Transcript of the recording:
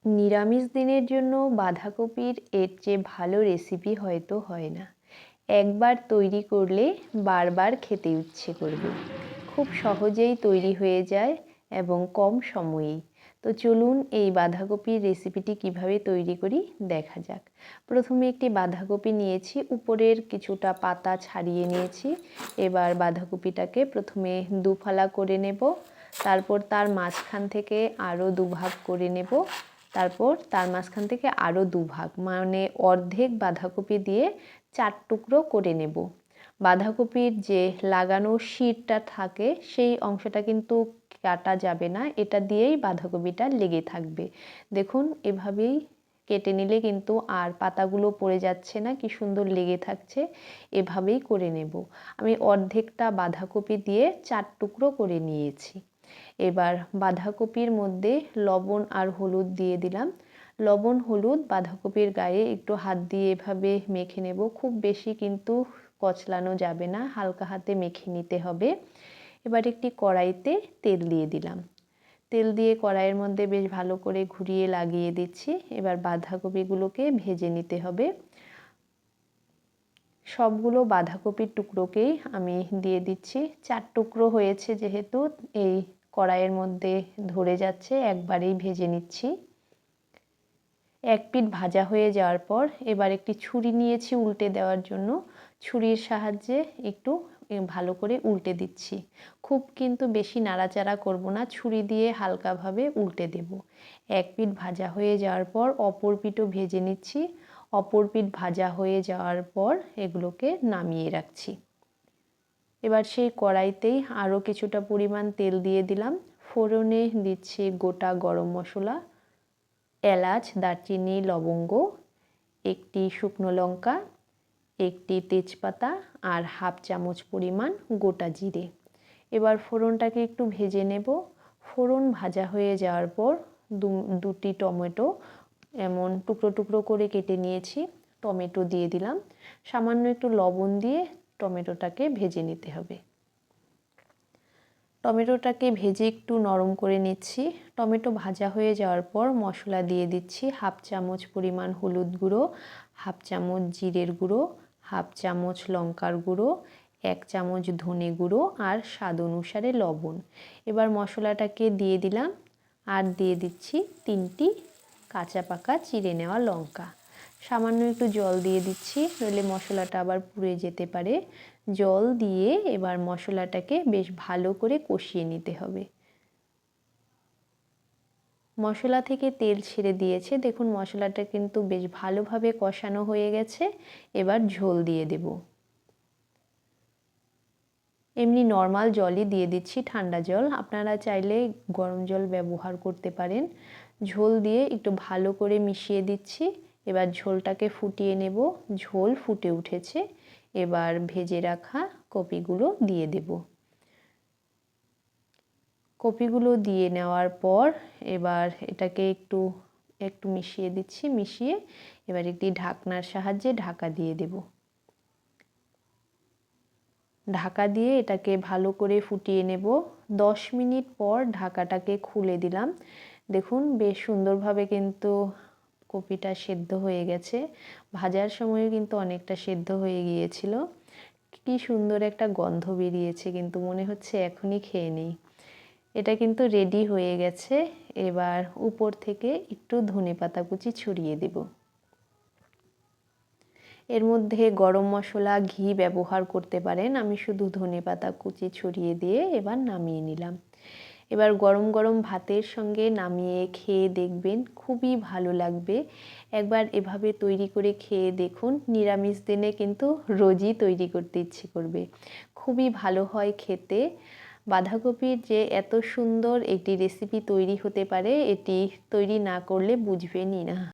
নিরামিষ দিনের জন্য বাঁধাকপির এর চেয়ে ভালো রেসিপি হয়তো হয় না। একবার তৈরি করলে বারবার খেতে ইচ্ছে করবে। খুব সহজেই তৈরি হয়ে যায় এবং কম সময়েই। তো চলুন এই বাঁধাকপির রেসিপিটি কিভাবে তৈরি করি দেখা যাক। প্রথমে একটি বাঁধাকপি নিয়েছি, উপরের কিছুটা পাতা ছাড়িয়ে নিয়েছি। এবার বাঁধাকপিটাকে প্রথমে দুফালা করে নেব, তারপর তার মাঝখান থেকে আরও দুভাগ করে নেব, তারপর তার মাঝখান থেকে আরও দুভাগ, মানে অর্ধেক বাঁধাকপি দিয়ে 4 টুকরো করে নেব। বাঁধাকপির যে লাগানো শিরটা থাকে সেই অংশটা কিন্তু কাটা যাবে না, এটা দিয়েই বাঁধাকপিটা লেগে থাকবে। দেখুন এভাবেই কেটে নিলে কিন্তু আর পাতাগুলো পড়ে যাচ্ছে না, কি সুন্দর লেগে থাকছে। এভাবেই করে নেব। আমি অর্ধেকটা বাঁধাকপি দিয়ে 4 টুকরো করে নিয়েছি। এবার বাঁধাকপির মধ্যে লবণ আর হলুদ দিয়ে দিলাম। লবণ হলুদ বাঁধাকপির গায়ে একটু হাত দিয়ে এভাবে মেখে নেব। খুব বেশি কিন্তু কচলানো যাবে না, হালকা হাতে মেখে নিতে হবে। এবার একটি কড়াইতে তেল দিয়ে দিলাম। তেল দিয়ে কড়াইয়ের মধ্যে বেশ ভালো করে ঘুরিয়ে লাগিয়ে দিচ্ছি। এবার বাঁধাকপিগুলোকে ভেজে নিতে হবে। সবগুলো বাঁধাকপির টুকরোকেই আমি দিয়ে দিচ্ছি। 4 টুকরো হয়েছে যেহেতু এই কড়াইয়ের মধ্যে ধরে যাচ্ছে, একবারেই ভেজে নিচ্ছি। এক পিঠ ভাজা হয়ে যাওয়ার পর এবার একটি ছুরি নিয়েছি উল্টে দেওয়ার জন্য। ছুরির সাহায্যে একটু ভালো করে উল্টে দিচ্ছি। খুব কিন্তু বেশি নাড়াচাড়া করব না, ছুরি দিয়ে হালকাভাবে উল্টে দেব। এক পিঠ ভাজা হয়ে যাওয়ার পর অপর পিঠও ভেজে নিচ্ছি। অপর পিঠ ভাজা হয়ে যাওয়ার পর এগুলোকে নামিয়ে রাখছি। এবার সেই কড়াইতেই আরও কিছুটা পরিমাণ তেল দিয়ে দিলাম। ফোড়নে দিচ্ছি গোটা গরম মশলা, এলাচ, দারচিনি, লবঙ্গ, একটি শুকনো লঙ্কা, একটি তেজপাতা আর হাফ চামচ পরিমাণ গোটা জিরে। এবার ফোড়নটাকে একটু ভেজে নেব। ফোড়ন ভাজা হয়ে যাওয়ার পর দুটি টমেটো এমন টুকরো টুকরো করে কেটে নিয়েছি, টমেটো দিয়ে দিলাম। সামান্য একটু লবণ দিয়ে টমেটোটাকে ভেজে নিতে হবে। টমেটোটাকে ভেজে একটু নরম করে নিচ্ছি। টমেটো ভাজা হয়ে যাওয়ার পর মশলা দিয়ে দিচ্ছি। হাফ চামচ পরিমাণ হলুদ গুঁড়ো, হাফ চামচ জিরের গুঁড়ো, হাফ চামচ লঙ্কার গুঁড়ো, 1 চামচ ধনে গুঁড়ো আর স্বাদ অনুসারে লবণ। এবার মশলাটাকে দিয়ে দিলাম আর দিয়ে দিচ্ছি 3টি কাঁচা পাকা চিড়ে নেওয়া লঙ্কা। সামান্য একটু জল দিয়ে দিচ্ছি, নইলে মশলাটা আবার পুড়ে যেতে পারে। জল দিয়ে এবার মশলাটাকে বেশ ভালো করে কষিয়ে নিতে হবে। মশলা থেকে তেল ছেড়ে দিয়েছে, দেখুন মশলাটা কিন্তু বেশ ভালোভাবে কষানো হয়ে গেছে। এবার ঝোল দিয়ে দেব। এমনি নর্মাল জলই দিয়ে দিচ্ছি, ঠান্ডা জল। আপনারা চাইলে গরম জল ব্যবহার করতে পারেন। ঝোল দিয়ে একটু ভালো করে মিশিয়ে দিচ্ছি। এবার ঝোলটাকে ফুটিয়ে নেব। ঝোল ফুটে উঠেছে, এবার ভেজে রাখা কপিগুলো দিয়ে দেব। কপিগুলো দিয়ে নেওয়ার পর এবার এটাকে একটু একটু মিশিয়ে দিচ্ছি। মিশিয়ে এবার একটি ঢাকনার সাহায্যে ঢাকা দিয়ে দেব। ঢাকা দিয়ে এটাকে ভালো করে ফুটিয়ে নেব। 10 মিনিট পর ঢাকাটাকে খুলে দিলাম। দেখুন বেশ সুন্দরভাবে কিন্তু কপিটা সেদ্ধ হয়ে গেছে। ভাজার সময়ও কিন্তু অনেকটা সেদ্ধ হয়ে গিয়েছিল। কি সুন্দর একটা গন্ধ বেরিয়েছে, কিন্তু মনে হচ্ছে এখনই খেয়ে নেই। এটা কিন্তু রেডি হয়ে গেছে। এবার উপর থেকে একটু ধনেপাতা কুচি ছড়িয়ে দেব। এর মধ্যে গরম মশলা, ঘি ব্যবহার করতে পারেন। আমি শুধু ধনেপাতা কুচি ছড়িয়ে দিয়ে এবার নামিয়ে নিলাম। এবার গরম গরম ভাতের সঙ্গে নামিয়ে খেয়ে দেখবেন, খুবই ভালো লাগবে। একবার এভাবে তৈরি করে খেয়ে দেখুন। নিরামিষ দিনে কিন্তু রোজই তৈরি করতে ইচ্ছে করবে। খুবই ভালো হয় খেতে। বাঁধাকপির যে এত সুন্দর একটি রেসিপি তৈরি হতে পারে, এটি তৈরি না করলে বুঝবেনই না।